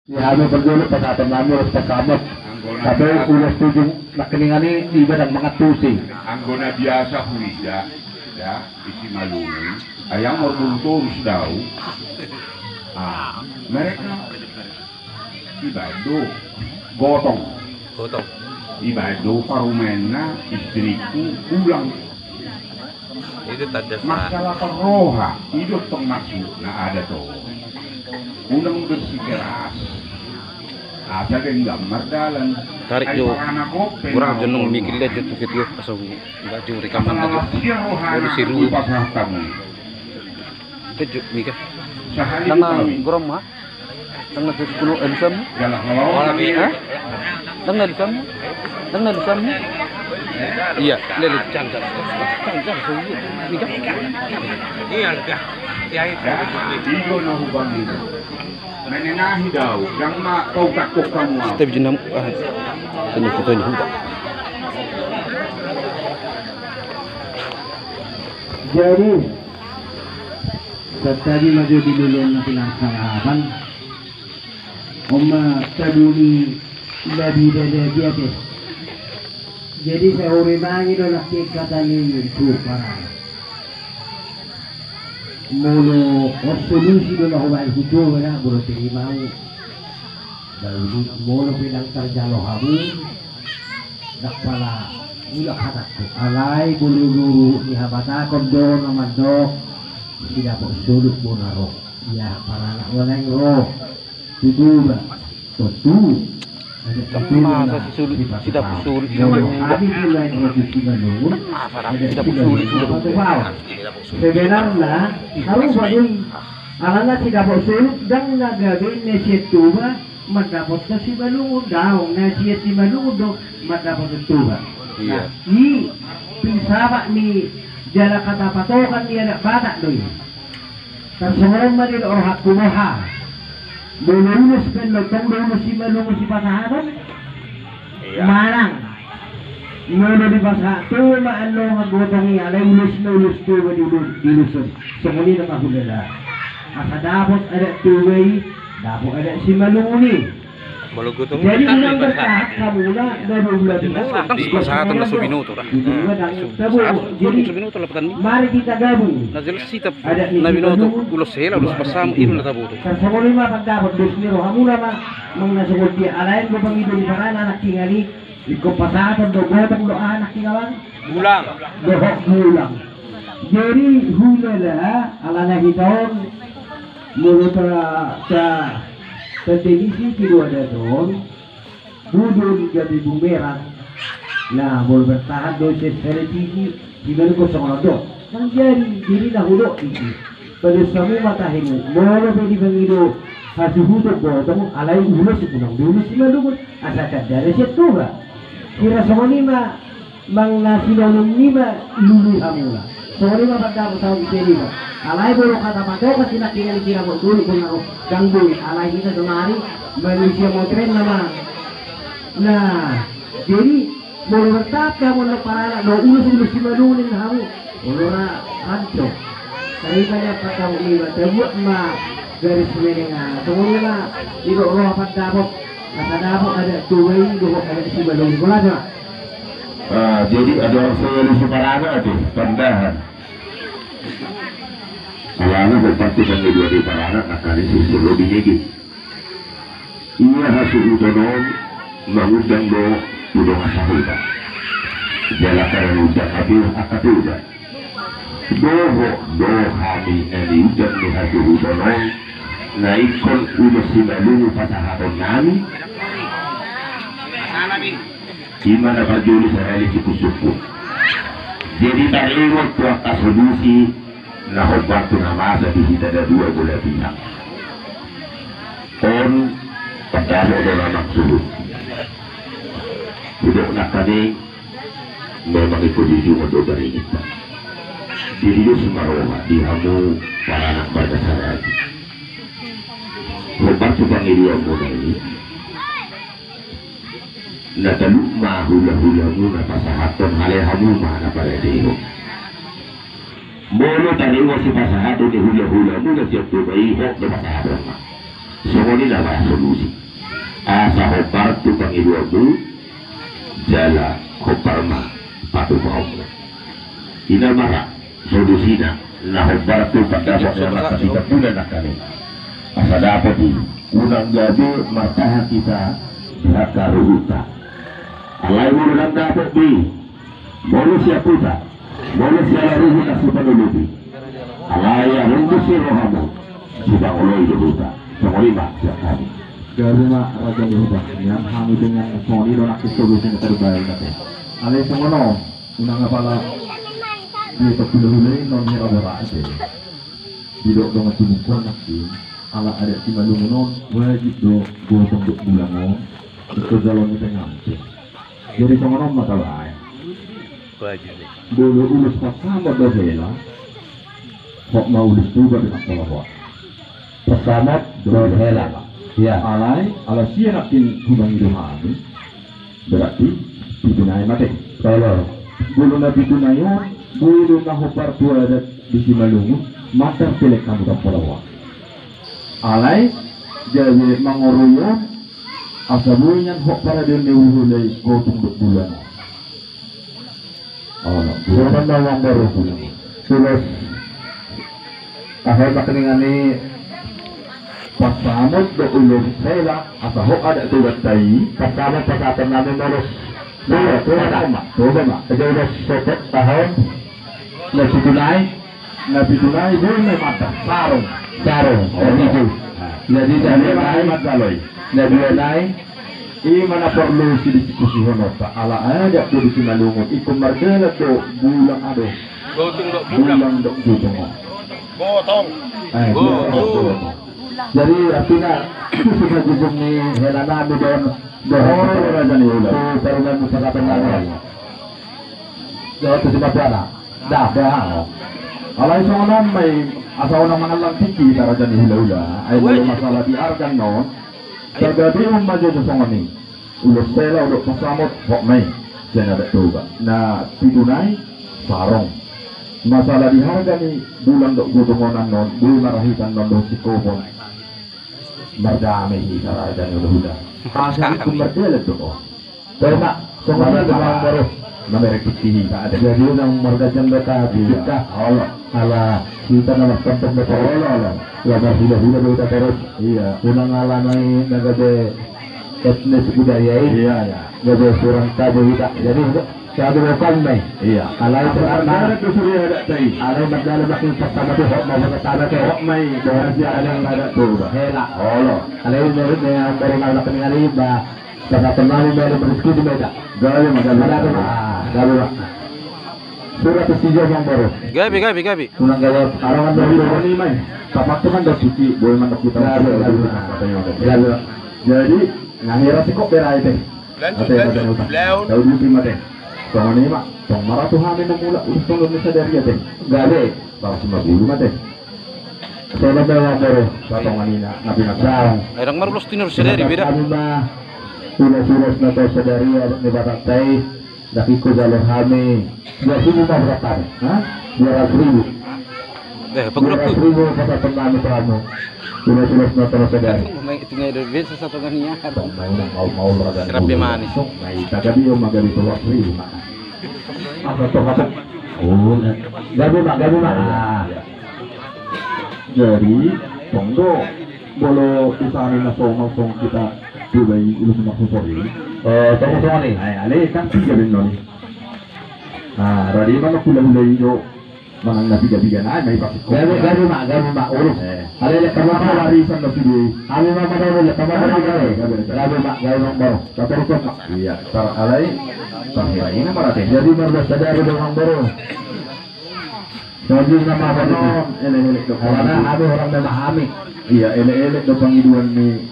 Ya, kami berdua pasatan namin harus pasamot. Tapi ulas tujong nakiningan ni iba ng mga tusi. Anggona biasa huida, ya, isi malungi. Ayang morbulturus daw. Mereka ibado gotong. Ibado parumena istriku ulang. Itu tanda Masalah roha, itu termasuk nah ada tuh. Ulang bersikeras. Ada yang gambar dalam. tarik jo kurang jenong mikir lihat jatuh video pas baju rekaman aja baru siru itu mikir tengah gorom mah tengah 10 elisam tengah elisam iya lelit cangcar mikir iya ya itu nahubang itu menenahi daw yang mak kau takut kamu tapi jenam tanya foto ini tidak. Jadi tadi maju di dulu na pinangkarapan tabuni lebih dari dia deh. Jadi saya urinangi do nakikata ni itu para mulu solusi do na huwag hujo na buro mau baru mulu pinang terjalo habu nakpala ulah hatakku alai bulu-bulu ni habatakon do naman do tidak po sulut mo na ro ya para anak walang ro tutuba tutu masa si sulit tidak sulit abi pula yang harus dibangun tidak sulit sebenarnya harus bagong alana tidak po sulit dan nagagawin na siya tuba mendapat si balungod daw na siya si balungod daw mendapat tuba iya i pinsama ni jala katapatokan niya na bata doy tersengaran manil orhat kumaha lulus kan lutang lulus si malungo si pasahanan marang nulo di basa tu maano magutang niya alay ulus tu dilusun sumuli na mahulala asa dapat ada tuway dapat ada si malungo ni jadi unang bertahap kamu na nabulat pasahatan na suminuto ra mari kita gabung nazil sitap na minuto ulos hela ulos pasam ino na tabuto sa lima pagdapat dusniro hamula ma mang nasugod di alayan mo pang idol para anak tingali iko pasahatan do gotang do anak tingawan ulang dohok ulang jadi hulala ala na hiton mulut sa televisi kedua ada dong budul jadi bumerang nah boleh bertahan dosis televisi di mana kosong ada yang jadi dahulu ini pada semua matahimu boleh beri pengido hasil huduk bodong alai ulas sepulang dulu sih malu asalkan dari situ lah kira semua ni mah mang nasi daun ni mah lulu hamula semua ni mah pada tahun ini mah alai baru kata pakai kasi nakingan kira mo dulu kung ako ganggu alai kita kemari manusia mau tren nama nah jadi mau bertap kamu nak para do ulus si malunin kamu ulura kanco daripada kamu iba tebuat ma garis menengah semuanya mah ibu roh padapok kadapok ada tuway do ada si malunin kula sa jadi ada solusi parana tuh pendahan awalnya berpasti dengan dua di parana akan sisi lebih nyegit ia hasil utonom mengundang do udang asahuda jala karena udah habil akatuda do kami ini udah di hasil utonom naikon udah simalungu pasahaton nami gimana berjuli saya lagi kusuku jadi taringot kuasa solusi na waktu namasa di kita ada dua bola pihak on padahal dalam maksud udah nak kali memang posisi untuk dari kita jadi itu semaroha di hamu para anak baca saya lepas tukang irian muda ini na taluk mahula-hula muna pasahaton hale-hamu mana pada dia Molo tadi si pasahato di hula-hula muna siap tubai hok na pasahaton ma. Semua ini nama solusi. Asa hopar tu pangiluamu, jala hopar ma patu mau. Ina marah solusinya. Nah hopar tu pendapat yang ketika bulan nakani. Asa dapat di unang gabi martahan kita pihak karuhuta. Alai unang dapat di manusia puta, manusia ruhuta supanulubi. Alai rundu si rohamu, sudah oloi ruhuta. Semua siap kami. Karena Raja Yehuda yang kami dengan Sony dan aktif solusi yang terbaik nanti. Alay semono, unang apala di terpilih non hera aja. Tidak dengan tumpuan nanti, ala ada si malungun wajib do gotong dok bulan itu jalan itu ngambil. Jadi semono masalah. Dulu ulus pasama berbela, kok mau ulus juga dengan pelawak. Pesawat berhela, ya alai alasia nakin hubang iduhami berarti ditunai mati. Kalau bulu nabi tunayon, bulu nahopar tua ada di Simalungu, mata pelek kamu tak perawa. Alai jadi mangoruyan, asabuyan hok para dia neuhulai gotong duk bulan. Allah, bulan bawang baru bulan. Terus akhir makan ini pasamot do ulun sela asaho ada tu batai pasamot pasatan namin malos dua tu mak aja udah sotet tahun nabi tunai boleh mata sarung jadi dari naik mataloi nabi tunai ini mana perlu si diskusi honota ala ada tu di Simalungun ikut margela tu bulan ado bulan dok gotong jadi artinya sudah jujur nih helana di dalam Raja Yehuda perluan musyawarah lain. Jadi itu sebab apa? Dah. Kalau soalan may asal orang mengalang tinggi Raja Yehuda, ada masalah diargan non. Terjadi maju sesongan ni. Ulus sela ulus pasamot kok may jangan ada coba. Nah tidunai sarong. Masalah diharga ni bulan dok gotongonan non, bulan marahitan non dosikobon. Berdamai kita Raja Yehuda. Asal itu berdele tu. Terima. Semuanya dengan baru. Nama rekiti tak ada. Jadi orang marga jambata kita. Allah. Kita nama tempat betul Allah. Lama hula kita terus. Iya. Unang alamai negara etnis budaya ini. Iya. Negara surang tabu kita. Jadi satu lokal mai. Iya. Alai sekarang tu sudah ada tadi. Alai berdala makin pertama tu hok mau pertama tu hok mai. Berarti ada yang ada tu. Hela. Allah. Alai menurut yang dari mana pengali bah. Karena pengali dari rezeki di beda. Gawe gawe. Surat sijil yang baru. Gabi. Unang gawe arawan dari ini mai. Tapak tu kan dah suci. Boleh mandak kita. Gawe. Jadi ngahira si kok berai teh. Lanjut. Tahu dulu terima teh. Sama ni mak, tong marah tu hamil mula untung lu sadari ya teh. Gawe, bawa cuma bulu mate. Saya bawa baru, batong manina, nabi nasang. Orang marulus tinur sadari beda. Sulas na to sadari ni batatay, dakiko jalur hami. Dia sini mah berapa? Hah? 200,000. Pagulog tu. 200,000 kata penami kamu. Sulas na to sadari. May tingay rin sa satu kaniya. Mau raga. Grabe manis. May tagabi yung magali to 200,000. Apa to kata? Oh, gabi mak. Jadi, tunggu bolo usahain na song kita tuloy ulus makusori. Tunggu ni. Ay, ale kan tiga rin radi mana hula-hula yo manang nabiga-biga na may pasok. Gabi mak ulus. Ale kamu warisan na sini. Ale mama daw le kamu gabi mak baru. Terus iya, tar alai ini marate. Jadi marga sadari dengan baru. Jadi nama banon ele dok. Karena ada orang memahami. Iya, ele dok pangiduan ni